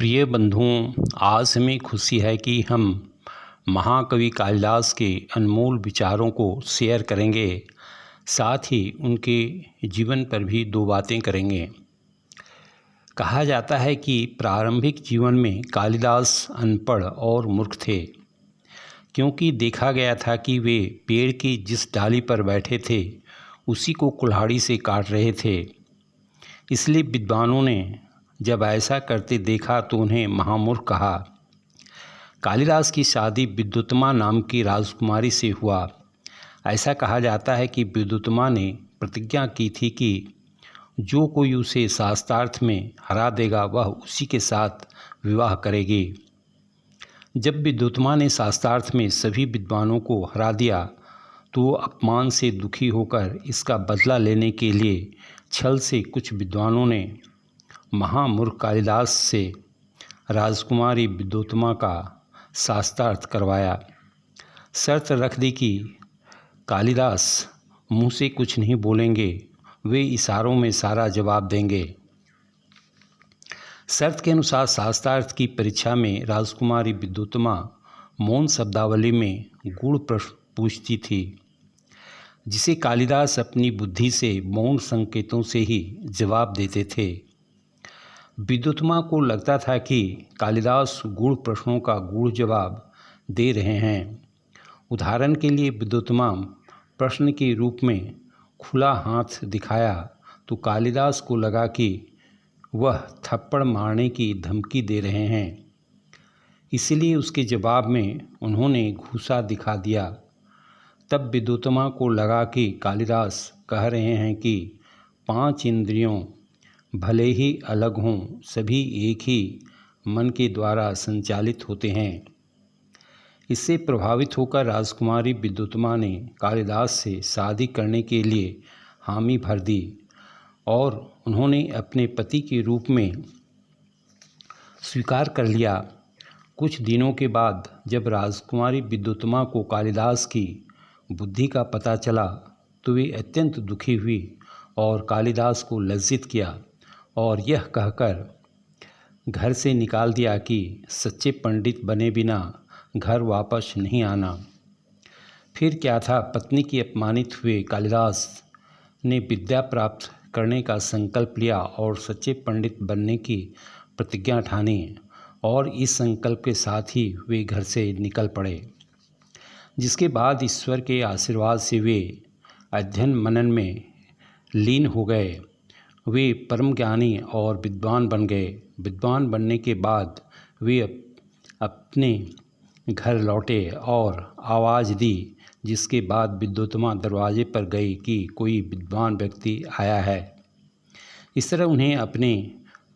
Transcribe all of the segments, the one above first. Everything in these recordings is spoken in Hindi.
प्रिय बंधुओं, आज हमें खुशी है कि हम महाकवि कालिदास के अनमोल विचारों को शेयर करेंगे। साथ ही उनके जीवन पर भी दो बातें करेंगे। कहा जाता है कि प्रारंभिक जीवन में कालिदास अनपढ़ और मूर्ख थे, क्योंकि देखा गया था कि वे पेड़ की जिस डाली पर बैठे थे उसी को कुल्हाड़ी से काट रहे थे। इसलिए विद्वानों ने जब ऐसा करते देखा तो उन्हें महामूर्ख कहा। कालिदास की शादी विद्युत्मा नाम की राजकुमारी से हुआ। ऐसा कहा जाता है कि विद्युत्मा ने प्रतिज्ञा की थी कि जो कोई उसे शास्त्रार्थ में हरा देगा वह उसी के साथ विवाह करेगी। जब विद्युत्मा ने शास्त्रार्थ में सभी विद्वानों को हरा दिया तो वो अपमान से दुखी होकर इसका बदला लेने के लिए छल से कुछ विद्वानों ने महामूर्ख कालिदास से राजकुमारी विद्युत्मा का शास्त्रार्थ करवाया। शर्त रख दी कि कालिदास मुँह से कुछ नहीं बोलेंगे, वे इशारों में सारा जवाब देंगे। शर्त के अनुसार शास्त्रार्थ की परीक्षा में राजकुमारी विद्युत्मा मौन शब्दावली में गूढ़ प्रश्न पूछती थी, जिसे कालिदास अपनी बुद्धि से मौन संकेतों से ही जवाब देते थे। विद्युत्मा को लगता था कि कालिदास गूढ़ प्रश्नों का गूढ़ जवाब दे रहे हैं। उदाहरण के लिए विद्युत्मा प्रश्न के रूप में खुला हाथ दिखाया तो कालिदास को लगा कि वह थप्पड़ मारने की धमकी दे रहे हैं। इसलिए उसके जवाब में उन्होंने घूंसा दिखा दिया। तब विद्युत्मा को लगा कि कालिदास कह रहे हैं कि 5 इंद्रियों भले ही अलग हों, सभी एक ही मन के द्वारा संचालित होते हैं। इससे प्रभावित होकर राजकुमारी विद्युत्मा ने कालिदास से शादी करने के लिए हामी भर दी और उन्होंने अपने पति के रूप में स्वीकार कर लिया। कुछ दिनों के बाद जब राजकुमारी विद्युत्मा को कालिदास की बुद्धि का पता चला तो वे अत्यंत दुखी हुई और कालिदास को लज्जित किया और यह कहकर घर से निकाल दिया कि सच्चे पंडित बने बिना घर वापस नहीं आना। फिर क्या था, पत्नी की अपमानित हुए कालिदास ने विद्या प्राप्त करने का संकल्प लिया और सच्चे पंडित बनने की प्रतिज्ञा ठानी और इस संकल्प के साथ ही वे घर से निकल पड़े। जिसके बाद ईश्वर के आशीर्वाद से वे अध्ययन मनन में लीन हो गए। वे परम ज्ञानी और विद्वान बन गए। विद्वान बनने के बाद वे अपने घर लौटे और आवाज़ दी, जिसके बाद विद्युत्मा दरवाजे पर गई कि कोई विद्वान व्यक्ति आया है। इस तरह उन्हें अपने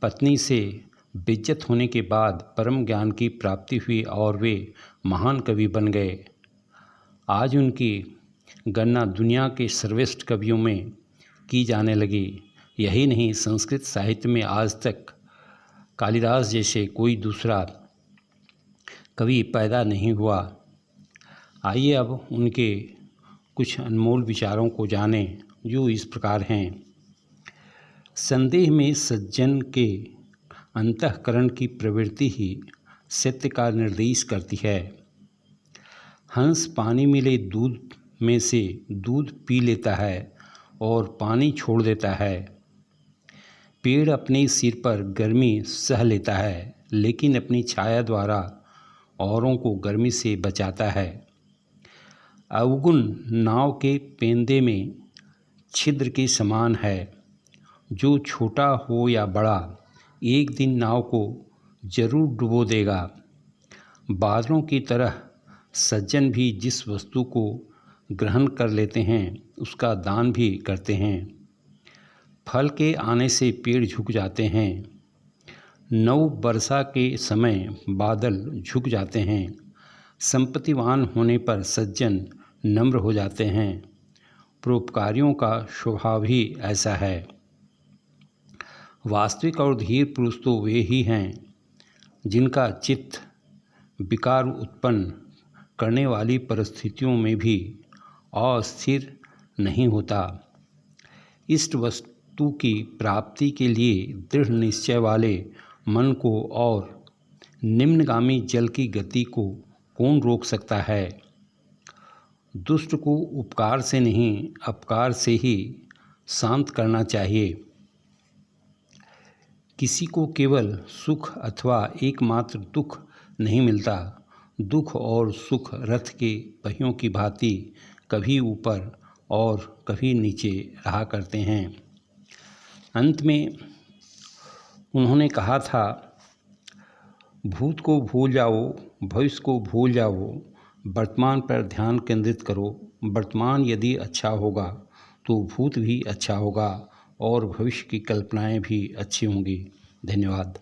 पत्नी से बेइज्जत होने के बाद परम ज्ञान की प्राप्ति हुई और वे महान कवि बन गए। आज उनकी गणना दुनिया के सर्वश्रेष्ठ कवियों में की जाने लगी। यही नहीं, संस्कृत साहित्य में आज तक कालिदास जैसे कोई दूसरा कवि पैदा नहीं हुआ। आइए अब उनके कुछ अनमोल विचारों को जानें, जो इस प्रकार हैं। संदेह में सज्जन के अंतःकरण की प्रवृत्ति ही सत्य का निर्देश करती है। हंस पानी मिले दूध में से दूध पी लेता है और पानी छोड़ देता है। पेड़ अपने सिर पर गर्मी सह लेता है, लेकिन अपनी छाया द्वारा औरों को गर्मी से बचाता है। अवगुण नाव के पेंदे में छिद्र के समान है। जो छोटा हो या बड़ा, एक दिन नाव को जरूर डुबो देगा। बादलों की तरह सज्जन भी जिस वस्तु को ग्रहण कर लेते हैं उसका दान भी करते हैं। फल के आने से पेड़ झुक जाते हैं। नव वर्षा के समय बादल झुक जाते हैं। संपत्तिवान होने पर सज्जन नम्र हो जाते हैं। परोपकारियों का स्वभाव ही ऐसा है। वास्तविक और धीर पुरुष तो वे ही हैं जिनका चित्त विकार उत्पन्न करने वाली परिस्थितियों में भी अस्थिर नहीं होता। इष्ट वस्तु की प्राप्ति के लिए दृढ़ निश्चय वाले मन को और निम्नगामी जल की गति को कौन रोक सकता है? दुष्ट को उपकार से नहीं, अपकार से ही शांत करना चाहिए। किसी को केवल सुख अथवा एकमात्र दुख नहीं मिलता। दुख और सुख रथ के पहियों की भांति कभी ऊपर और कभी नीचे रहा करते हैं। अंत में उन्होंने कहा था, भूत को भूल जाओ, भविष्य को भूल जाओ, वर्तमान पर ध्यान केंद्रित करो। वर्तमान यदि अच्छा होगा तो भूत भी अच्छा होगा और भविष्य की कल्पनाएं भी अच्छी होंगी। धन्यवाद।